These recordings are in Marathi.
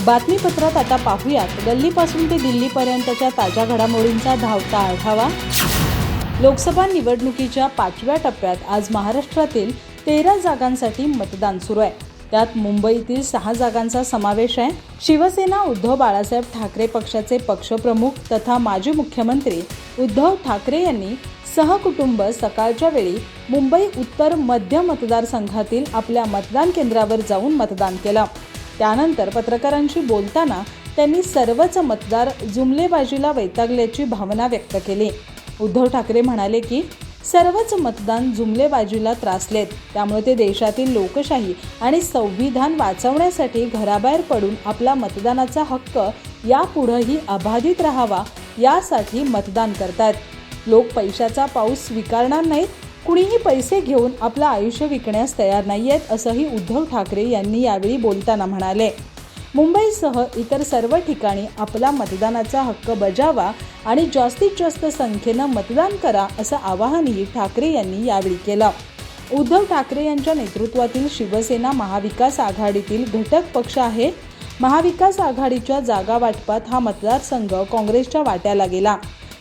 बातमीपत्रात आता पाहूयात गल्लीपासून ते दिल्लीपर्यंतच्या ताज्या घडामोडींचा धावता आढावा। लोकसभा निवडणुकीच्या 5व्या टप्प्यात आज महाराष्ट्रातील 13 जागांसाठी मतदान सुरू आहे। त्यात मुंबईतील 6 जागांचा समावेश आहे। शिवसेना उद्धव बाळासाहेब ठाकरे पक्षाचे पक्षप्रमुख तथा माजी मुख्यमंत्री उद्धव ठाकरे यांनी सहकुटुंब सकाळच्या वेळी मुंबई उत्तर मध्य मतदारसंघातील आपल्या मतदान केंद्रावर जाऊन मतदान केलं। त्यानंतर पत्रकारांशी बोलताना त्यांनी सर्वच मतदार जुमलेबाजीला वैतागल्याची भावना व्यक्त केली। उद्धव ठाकरे म्हणाले की सर्वच मतदान जुमलेबाजीला त्रासलेत, त्यामुळे ते देशातील लोकशाही आणि संविधान वाचवण्यासाठी घराबाहेर पडून आपला मतदानाचा हक्क यापुढेही अबाधित राहावा यासाठी मतदान करतात। लोक पैशाचा पाऊस स्वीकारणार नाहीत, कुणीही पैसे घेऊन आपलं आयुष्य विकण्यास तयार नाहीयेत असंही उद्धव ठाकरे यांनी यावेळी बोलताना म्हणाले। मुंबईसह इतर सर्व ठिकाणी आपला मतदानाचा हक्क बजावा आणि जास्तीत जास्त संख्येनं मतदान करा असं आवाहनही ठाकरे यांनी यावेळी केलं। उद्धव ठाकरे यांच्या नेतृत्वातील शिवसेना महाविकास आघाडीतील घटक पक्ष आहे। महाविकास आघाडीच्या जागा वाटपात हा मतदारसंघ काँग्रेसच्या वाट्याला गेला,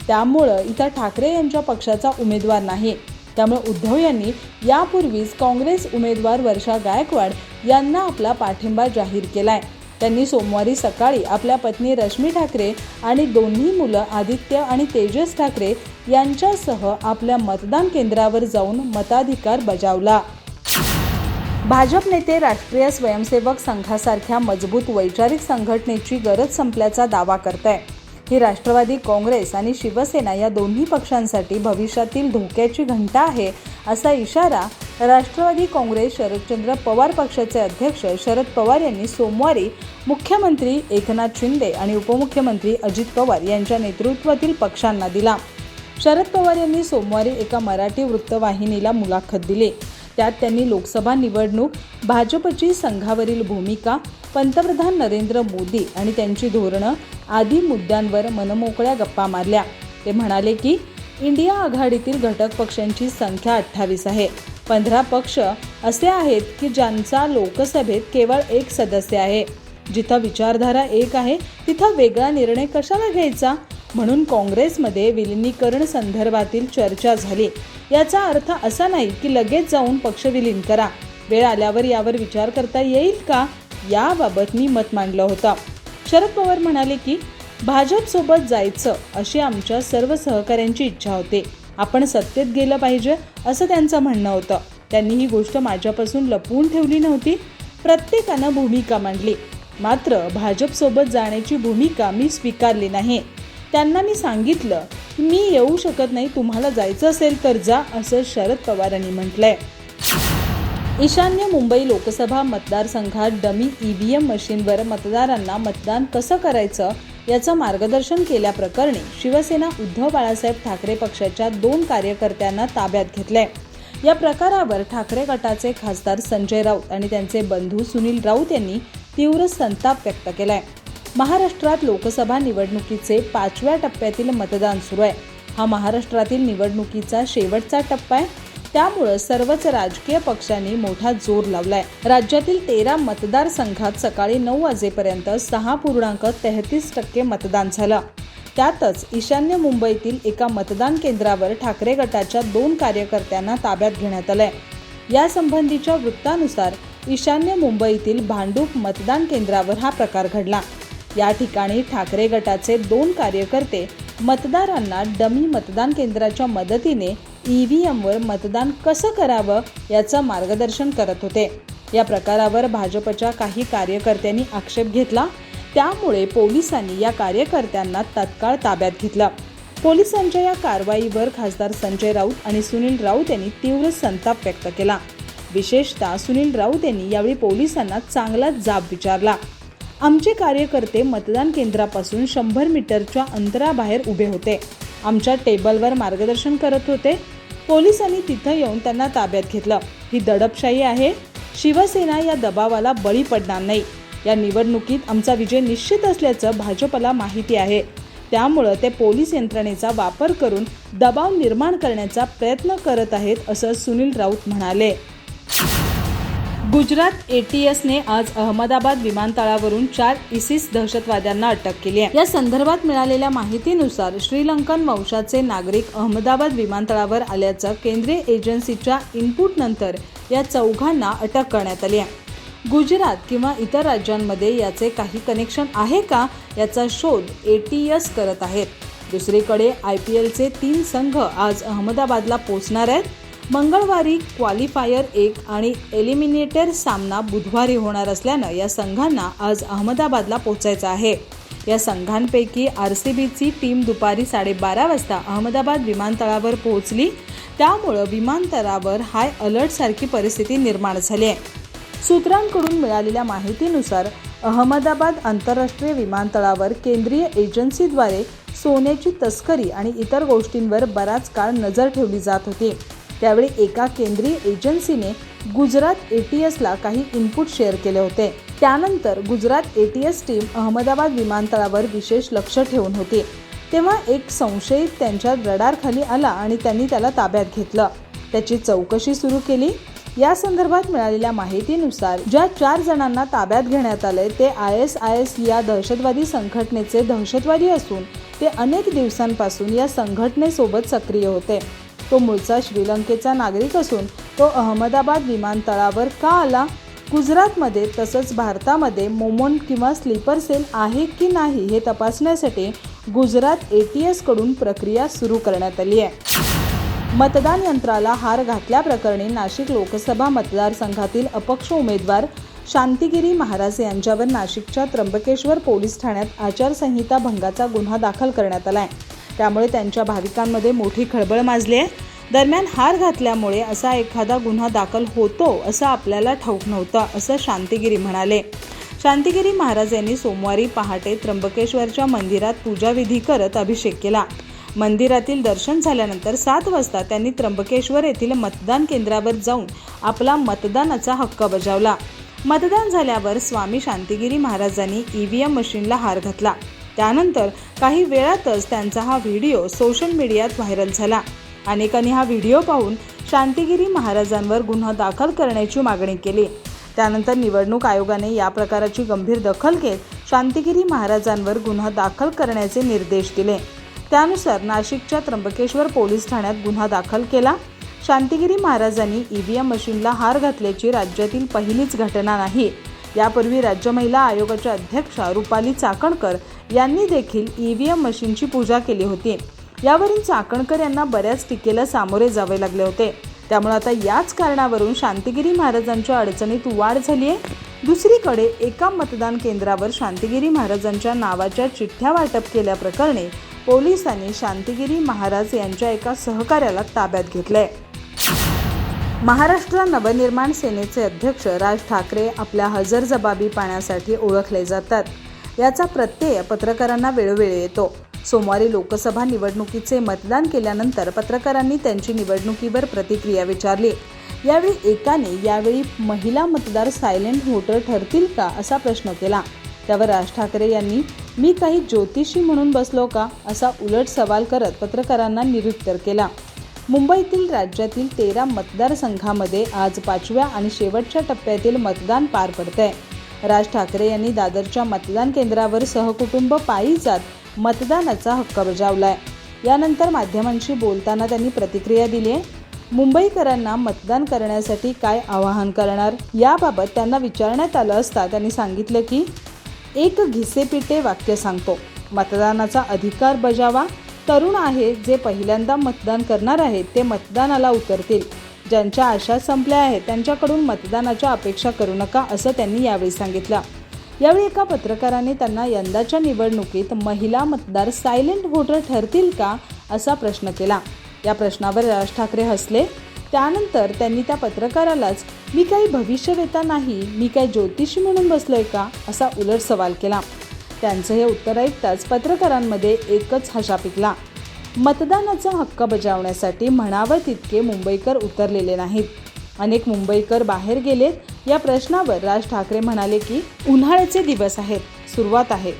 त्यामुळे इथं ठाकरे यांच्या पक्षाचा उमेदवार नाही। त्यामुळे उद्धव यांनी यापूर्वीच काँग्रेस उमेदवार वर्षा गायकवाड यांना आपला पाठिंबा जाहीर केलाय। त्यांनी सोमवारी सकाळी आपल्या पत्नी रश्मी ठाकरे आणि दोन्ही मुलं आदित्य आणि तेजस ठाकरे यांच्यासह आपल्या मतदान केंद्रावर जाऊन मताधिकार बजावला। भाजप नेते राष्ट्रीय स्वयंसेवक संघासारख्या मजबूत वैचारिक संघटनेची गरज संपल्याचा दावा करतायत। ही राष्ट्रवादी काँग्रेस आणि शिवसेना या दोन्ही पक्षांसाठी भविष्यातील धोक्याची घंटा आहे असा इशारा राष्ट्रवादी काँग्रेस शरदचंद्र पवार पक्षाचे अध्यक्ष शरद पवार यांनी सोमवारी मुख्यमंत्री एकनाथ शिंदे आणि उपमुख्यमंत्री अजित पवार यांच्या नेतृत्वातील पक्षांना दिला। शरद पवार यांनी सोमवारी एका मराठी वृत्तवाहिनीला मुलाखत दिली। त्यात त्यांनी लोकसभा निवडणूक, भाजपची संघावरील भूमिका, पंतप्रधान नरेंद्र मोदी आणि त्यांची धोरणं आदी मुद्द्यांवर मनमोकळ्या गप्पा मारल्या। ते म्हणाले की इंडिया आघाडीतील घटक पक्षांची संख्या 28 आहे। 15 पक्ष असे आहेत की ज्यांचा लोकसभेत केवळ एक सदस्य आहे। जिथं विचारधारा एक आहे तिथं वेगळा निर्णय कशाला घ्यायचा, म्हणून काँग्रेसमध्ये विलिनीकरण संदर्भातील चर्चा झाली। याचा अर्थ असा नाही की लगेच जाऊन पक्ष विलीन करा, वेळ आल्यावर यावर विचार करता येईल का, याबाबत मी मत मांडलं होतं। शरद पवार म्हणाले की भाजपसोबत जायचं अशी आमच्या सर्व सहकाऱ्यांची इच्छा होती, आपण सत्तेत गेलं पाहिजे असं त्यांचं म्हणणं होतं। त्यांनी ही गोष्ट माझ्यापासून लपवून ठेवली नव्हती, प्रत्येकानं भूमिका मांडली, मात्र भाजपसोबत जाण्याची भूमिका मी स्वीकारली नाही। त्यांना मी सांगितलं की मी येऊ शकत नाही, तुम्हाला जायचं असेल तर जा असं शरद पवारांनी म्हटलंय। ईशान्य मुंबई लोकसभा मतदारसंघात डमी ईव्हीएम मशीनवर मतदारांना मतदान कसं करायचं याचं मार्गदर्शन केल्याप्रकरणी शिवसेना उद्धव बाळासाहेब ठाकरे पक्षाच्या 2 कार्यकर्त्यांना ताब्यात घेतलंय। या प्रकारावर ठाकरे गटाचे खासदार संजय राऊत आणि त्यांचे बंधू सुनील राऊत यांनी तीव्र संताप व्यक्त केलाय। महाराष्ट्रात लोकसभा निवडणुकीचे 5व्या टप्प्यातील मतदान सुरू आहे। हा महाराष्ट्रातील निवडणुकीचा शेवटचा टप्पा आहे, त्यामुळे सर्वच राजकीय पक्षांनी मोठा जोर लावलाय। राज्यातील 13 मतदारसंघात सकाळी 9 वाजेपर्यंत 6.33% मतदान झालं। त्यातच ईशान्य मुंबईतील एका मतदान केंद्रावर ठाकरे गटाच्या 2 कार्यकर्त्यांना ताब्यात घेण्यात आलंय। यासंबंधीच्या वृत्तानुसार ईशान्य मुंबईतील भांडूप मतदान केंद्रावर हा प्रकार घडला। या ठिकाणी ठाकरे गटाचे 2 कार्यकर्ते मतदारांना डमी मतदान केंद्राच्या मदतीने ईव्हीएमवर मतदान कसं करावं याचं मार्गदर्शन करत होते। या प्रकारावर भाजपच्या काही कार्यकर्त्यांनी आक्षेप घेतला, त्यामुळे पोलिसांनी या कार्यकर्त्यांना तत्काळ ताब्यात घेतलं। पोलिसांच्या या कारवाईवर खासदार संजय राऊत आणि सुनील राऊत यांनी तीव्र संताप व्यक्त केला। विशेषतः सुनील राऊत यांनी यावेळी पोलिसांना चांगलाच जाब विचारला। आमचे कार्यकर्ते मतदान केंद्रापासून 100 मीटरच्या अंतराबाहेर उभे होते, आमच्या टेबलवर मार्गदर्शन करत होते। पोलिसांनी तिथं येऊन त्यांना ताब्यात घेतलं। ही दडपशाही आहे, शिवसेना या दबावाला बळी पडणार नाही। या निवडणुकीत आमचा विजय निश्चित असल्याचं भाजपला माहिती आहे, त्यामुळे ते पोलीस यंत्रणेचा वापर करून दबाव निर्माण करण्याचा प्रयत्न करत आहेत असं सुनील राऊत म्हणाले। गुजरात एटीएसने आज अहमदाबाद विमानतळावरून 4 इसिस दहशतवाद्यांना अटक केली आहे। या संदर्भात मिळालेल्या माहितीनुसार श्रीलंकन वंशाचे नागरिक अहमदाबाद विमानतळावर आल्याचं केंद्रीय एजन्सीच्या इनपुट नंतर या चौघांना अटक करण्यात आली आहे। गुजरात किंवा इतर राज्यांमध्ये याचे काही कनेक्शन आहे का याचा शोध एटीएस करत आहेत। दुसरीकडे IPLचे 3 संघ आज अहमदाबादला पोहोचणार आहेत। मंगळवारी क्वालिफायर 1 आणि एलिमिनेटर सामना बुधवारी होणार असल्यानं या संघांना आज अहमदाबादला पोहोचायचं आहे। या संघांपैकी RCBची टीम दुपारी 12:30 वाजता अहमदाबाद विमानतळावर पोहोचली, त्यामुळे विमानतळावर हाय अलर्ट सारखी परिस्थिती निर्माण झाली आहे। सूत्रांकडून मिळालेल्या माहितीनुसार अहमदाबाद आंतरराष्ट्रीय विमानतळावर केंद्रीय एजन्सीद्वारे सोन्याची तस्करी आणि इतर गोष्टींवर बराच काळ नजर ठेवली जात होती। त्यावेळी एका केंद्रीय एजन्सीने गुजरात एटीएसला काही इनपुट शेअर केले होते। त्यानंतर गुजरात एटीएस टीम अहमदाबाद विमानतळावर विशेष लक्ष ठेवून होती। तेव्हा एक संशयित त्यांच्या रडारखाली आला आणि त्यांनी त्याला ताब्यात घेतलं। त्याची चौकशी सुरू केली। या संदर्भात मिळालेल्या माहितीनुसार ज्या 4 जणांना ताब्यात घेण्यात आले ते ISIS या दहशतवादी संघटनेचे दहशतवादी असून ते अनेक दिवसांपासून या संघटनेसोबत सक्रिय होते। तो मूळचा श्रीलंकेचा नागरिक असून तो अहमदाबाद विमानतळावर का आला, गुजरातमध्ये तसंच भारतामध्ये मोमोन किंवा स्लीपर सेल आहे की नाही हे तपासण्यासाठी गुजरात एटीएस कडून प्रक्रिया सुरू करण्यात आली आहे। मतदान यंत्राला हार घातल्याप्रकरणी नाशिक लोकसभा मतदारसंघातील अपक्ष उमेदवार शांतिगिरी महाराज यांच्यावर नाशिकच्या त्र्यंबकेश्वर पोलीस ठाण्यात आचारसंहिता भंगाचा गुन्हा दाखल करण्यात आला आहे। त्यामुळे त्यांच्या भाविकांमध्ये मोठी खळबळ माजली आहे। दरम्यान हार घातल्यामुळे असा एखादा गुन्हा दाखल होतो असं आपल्याला ठाऊक नव्हतं, असं शांतिगिरी म्हणाले। शांतिगिरी महाराज यांनी सोमवारी पहाटे त्र्यंबकेश्वरच्या मंदिरात पूजाविधी करत अभिषेक केला। मंदिरातील दर्शन झाल्यानंतर 7 वाजता त्यांनी त्र्यंबकेश्वर येथील मतदान केंद्रावर जाऊन आपला मतदानाचा हक्क बजावला। मतदान झाल्यावर स्वामी शांतिगिरी महाराजांनी EVM मशीनला हार घातला। त्यानंतर काही वेळातच त्यांचा हा व्हिडिओ सोशल मीडियात व्हायरल झाला। अनेकांनी हा व्हिडिओ पाहून शांतिगिरी महाराजांवर गुन्हा दाखल करण्याची मागणी केली। त्यानंतर निवडणूक आयोगाने या प्रकाराची गंभीर दखल घेत शांतिगिरी महाराजांवर गुन्हा दाखल करण्याचे निर्देश दिले। त्यानुसार नाशिकच्या त्र्यंबकेश्वर पोलीस ठाण्यात गुन्हा दाखल केला। शांतिगिरी महाराजांनी EVM मशीनला हार घातल्याची राज्यातील पहिलीच घटना नाही। यापूर्वी राज्य महिला आयोगाच्या अध्यक्षा रुपाली चाकणकर यांनी देखील EVM मशीनची पूजा केली होती। यावरून चाकणकर यांना बऱ्याच टीकेला सामोरे जावे लागले होते। त्यामुळे आता याच कारणावरून शांतिगिरी महाराजांच्या अडचणीत वाढ झाली आहे। दुसरीकडे एका मतदान केंद्रावर शांतिगिरी महाराजांच्या नावाच्या चिठ्ठ्या वाटप केल्याप्रकरणी पोलिसांनी शांतिगिरी महाराज यांच्या एका सहकार्याला ताब्यात घेतलंय। महाराष्ट्र नवनिर्माण सेनेचे अध्यक्ष राज ठाकरे आपल्या हजरजबाबीपणासाठी ओळखले जातात। याचा प्रत्यय पत्रकारांना वेळोवेळी येतो। सोमवारी लोकसभा निवडणुकीचे मतदान केल्यानंतर पत्रकारांनी त्यांची निवडणुकीवर प्रतिक्रिया विचारली। यावेळी एकाने यावेळी महिला मतदार सायलेंट व्होटर ठरतील का असा प्रश्न केला। त्यावर राज ठाकरे यांनी मी काही ज्योतिषी म्हणून बसलो का असा उलट सवाल करत पत्रकारांना निरुत्तर केला। मुंबईतील राज्यातील 13 मतदारसंघामध्ये आज 5व्या आणि शेवटच्या टप्प्यातील मतदान पार पडतंय। राज ठाकरे यांनी दादरच्या मतदान केंद्रावर सहकुटुंब पायी जात मतदानाचा हक्क बजावलाय। यानंतर माध्यमांशी बोलताना त्यांनी प्रतिक्रिया दिली आहे। मुंबईकरांना मतदान करण्यासाठी काय आवाहन करणार याबाबत त्यांना विचारण्यात आलं असता त्यांनी सांगितलं की एक घिसेपिटे वाक्य सांगतो, मतदानाचा अधिकार बजावा। तरुण आहे जे पहिल्यांदा मतदान करणार आहेत ते मतदानाला उतरतील। ज्यांच्या आशा संपल्या आहेत त्यांच्याकडून मतदानाच्या अपेक्षा करू नका असं त्यांनी यावेळी सांगितलं। यावेळी एका पत्रकाराने त्यांना यंदाच्या निवडणुकीत महिला मतदार सायलेंट व्होटर ठरतील का असा प्रश्न केला। या प्रश्नावर राज ठाकरे हसले। त्यानंतर त्यांनी त्या पत्रकारालाच मी काही भविष्यवेता नाही, मी काय ज्योतिषी म्हणून बसलोय का असा उलट सवाल केला। त्यांचं हे उत्तर ऐकताच पत्रकारांमध्ये एकच हशा पिकला। मतदानाचा हक्क बजावण्यासाठी म्हणावं तितके मुंबईकर उतरलेले नाहीत। अनेक मुंबईकर बाहेर गेलेत। या प्रश्नावर राज ठाकरे म्हणाले की उन्हाळ्याचे दिवस आहेत, सुरुवात आहे।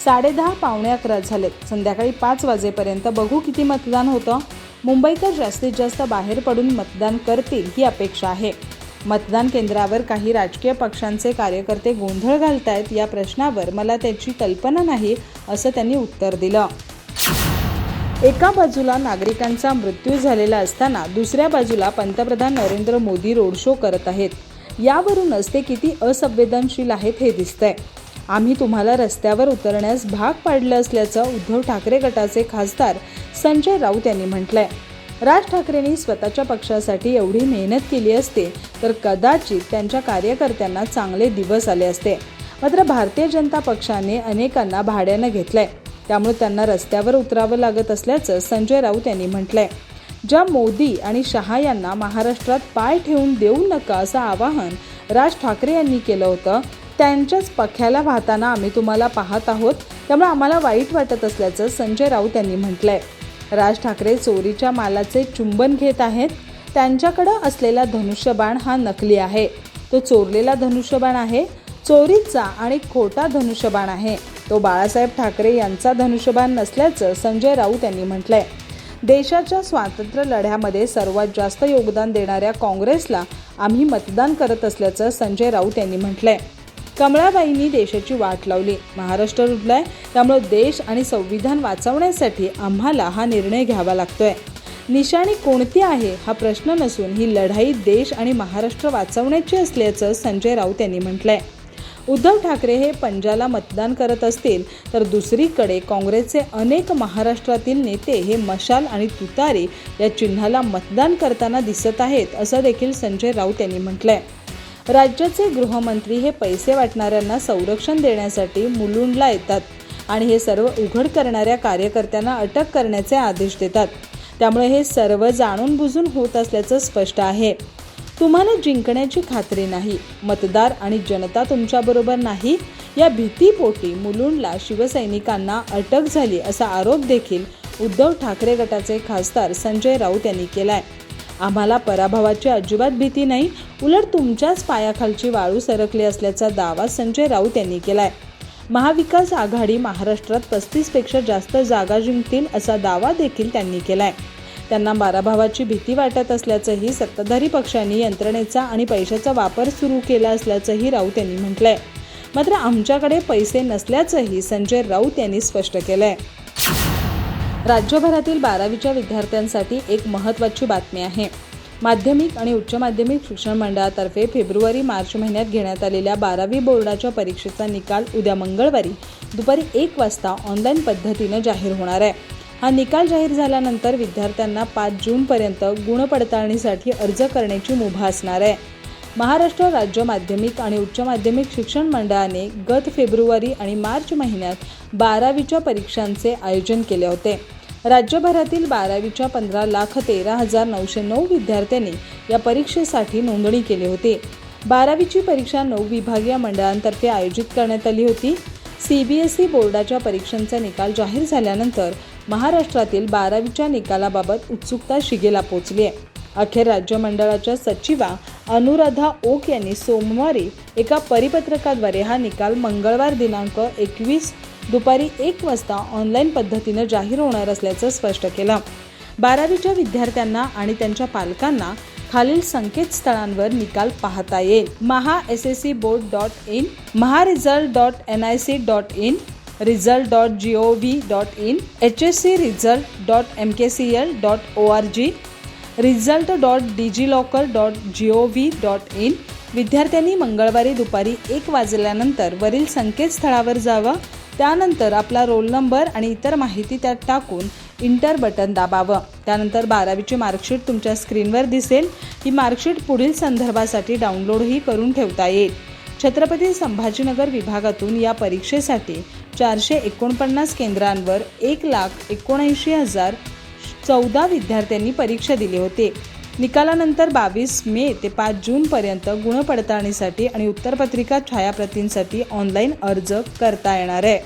10:30 पावणे 11 झालेत। संध्याकाळी 5 वाजेपर्यंत बघू किती मतदान होतं। मुंबईकर जास्तीत जास्त बाहेर पडून मतदान करतील ही अपेक्षा आहे। मतदान केंद्रावर काही राजकीय पक्षांचे कार्यकर्ते गोंधळ घालतायत या प्रश्नावर मला त्याची कल्पना नाही, असं त्यांनी उत्तर दिलं. एका बाजूला नागरिकांचा मृत्यू झालेला असताना दुसऱ्या बाजूला पंतप्रधान नरेंद्र मोदी रोड शो करत आहेत. यावरूनच ते किती असंवेदनशील आहेत हे दिसतंय. आम्ही तुम्हाला रस्त्यावर उतरण्यास भाग पाडलं असल्याचं उद्धव ठाकरे गटाचे खासदार संजय राऊत यांनी म्हटलंय. राज ठाकरेंनी स्वतःच्या पक्षासाठी एवढी मेहनत केली असते तर कदाचित त्यांच्या कार्यकर्त्यांना चांगले दिवस आले असते. मात्र भारतीय जनता पक्षाने अनेकांना भाड्यानं घेतलंय, त्यामुळे त्यांना रस्त्यावर उतरावं लागत असल्याचं संजय राऊत यांनी म्हटलंय. ज्या मोदी आणि शहा यांना महाराष्ट्रात पाय ठेवून देऊ नका असं आवाहन राज ठाकरे यांनी केलं होतं, त्यांच्याच पख्याला वाहताना आम्ही तुम्हाला पाहत आहोत, त्यामुळे आम्हाला वाईट वाटत असल्याचं संजय राऊत यांनी म्हटलंय. राज ठाकरे चोरीच्या मालाचे चुंबन घेत आहेत. त्यांच्याकडं असलेला धनुष्यबाण हा नकली आहे. तो चोरलेला धनुष्यबाण आहे, चोरीचा आणि खोटा धनुष्यबाण आहे. तो बाळासाहेब ठाकरे यांचा धनुष्यबाण नसल्याचं संजय राऊत यांनी म्हटलंय. देशाच्या स्वातंत्र्य लढ्यामध्ये सर्वात जास्त योगदान देणाऱ्या काँग्रेसला आम्ही मतदान करत असल्याचं संजय राऊत यांनी म्हटलंय. कमळाबाईंनी देशाची वाट लावली, महाराष्ट्र रुजलाय, त्यामुळे देश आणि संविधान वाचवण्यासाठी आम्हाला हा निर्णय घ्यावा लागतोय. निशाणी कोणती आहे हा प्रश्न नसून ही लढाई देश आणि महाराष्ट्र वाचवण्याची असल्याचं संजय राऊत यांनी म्हटलंय. उद्धव ठाकरे हे पंजाला मतदान करत असतील तर दुसरीकडे काँग्रेसचे अनेक महाराष्ट्रातील नेते हे मशाल आणि तुतारी या चिन्हाला मतदान करताना दिसत आहेत, असं देखील संजय राऊत यांनी म्हटलंय. राज्याचे गृहमंत्री हे पैसे वाटणाऱ्यांना संरक्षण देण्यासाठी मुलुंडला येतात आणि हे सर्व उघड करणाऱ्या कार्यकर्त्यांना अटक करण्याचे आदेश देतात. त्यामुळे हे सर्व जाणून बुजून होत असल्याचं स्पष्ट आहे. तुम्हाला जिंकण्याची खात्री नाही, मतदार आणि जनता तुमच्याबरोबर नाही, या भीतीपोटी मुलुंडला शिवसैनिकांना अटक झाली असा आरोप देखील उद्धव ठाकरे गटाचे खासदार संजय राऊत यांनी केलाय. आम्हाला पराभवाची अजिबात भीती नाही, उलट तुमच्याच पायाखालची वाळू सरकली असल्याचा दावा संजय राऊत यांनी केलाय. महाविकास आघाडी महाराष्ट्रात 35पेक्षा जास्त जागा जिंकतील असा दावा देखील त्यांनी केलाय. त्यांना पराभवाची भीती वाटत असल्याचंही सत्ताधारी पक्षांनी यंत्रणेचा आणि पैशाचा वापर सुरू केला असल्याचंही राऊत यांनी म्हटलंय. मात्र आमच्याकडे पैसे नसल्याचंही संजय राऊत यांनी स्पष्ट केलंय. राज्यभरातील 12वीच्या विद्यार्थ्यांसाठी एक महत्त्वाची बातमी आहे. माध्यमिक आणि उच्च माध्यमिक शिक्षण मंडळातर्फे फेब्रुवारी-मार्च महिन्यात घेण्यात आलेल्या 12वी बोर्डाच्या परीक्षेचा निकाल उद्या मंगळवारी दुपारी 1 वाजता ऑनलाईन पद्धतीनं जाहीर होणार आहे. हा निकाल जाहीर झाल्यानंतर विद्यार्थ्यांना 5 जूनपर्यंत गुणपडताळणीसाठी अर्ज करण्याची मुभा असणार आहे. महाराष्ट्र राज्य माध्यमिक आणि उच्च माध्यमिक शिक्षण मंडळाने गत फेब्रुवारी आणि मार्च महिन्यात 12वीच्या परीक्षांचे आयोजन केले होते. राज्यभरातील 12वीच्या 15,13,909 विद्यार्थ्यांनी या परीक्षेसाठी नोंदणी केली होती. 12वीची परीक्षा 9 विभागीय मंडळांतर्फे आयोजित करण्यात आली होती. CBSE बोर्डाच्या परीक्षांचा निकाल जाहीर झाल्यानंतर महाराष्ट्रातील 12वीच्या निकालाबाबत उत्सुकता शिगेला पोहोचली आहे. अखेर राज्य मंडळाच्या सचिवा अनुराधा ओक यांनी सोमवारी एका परिपत्रकाद्वारे हा निकाल मंगळवार दिनांक 21 दुपारी 1 वाजता ऑनलाईन पद्धतीनं जाहीर होणार असल्याचं स्पष्ट केलं. 12वीच्या विद्यार्थ्यांना आणि त्यांच्या पालकांना खालील संकेतस्थळांवर निकाल पाहता येईल: mahasscboard.in, maharesult.nic.in, result.gov.in, hscresult.mkcl.org, result.digilocker.gov.in. विद्यार्थ्यांनी मंगळवारी दुपारी 1 वाजल्यानंतर वरील संकेतस्थळावर जावं. त्यानंतर आपला रोल नंबर आणि इतर माहिती त्यात टाकून इंटर बटन दाबावं. त्यानंतर 12वीची मार्कशीट तुमच्या स्क्रीनवर दिसेल. ही मार्कशीट पुढील संदर्भासाठी डाउनलोडही करून ठेवता येईल. छत्रपती संभाजीनगर विभागातून या परीक्षेसाठी 449 केंद्रांवर 1,79,014 विद्यार्थ्यांनी परीक्षा दिली होती. निकालानंतर 22 मे ते 5 जूनपर्यंत गुणपडताळणीसाठी आणि उत्तरपत्रिका छायाप्रतींसाठी ऑनलाईन अर्ज करता येणार आहे.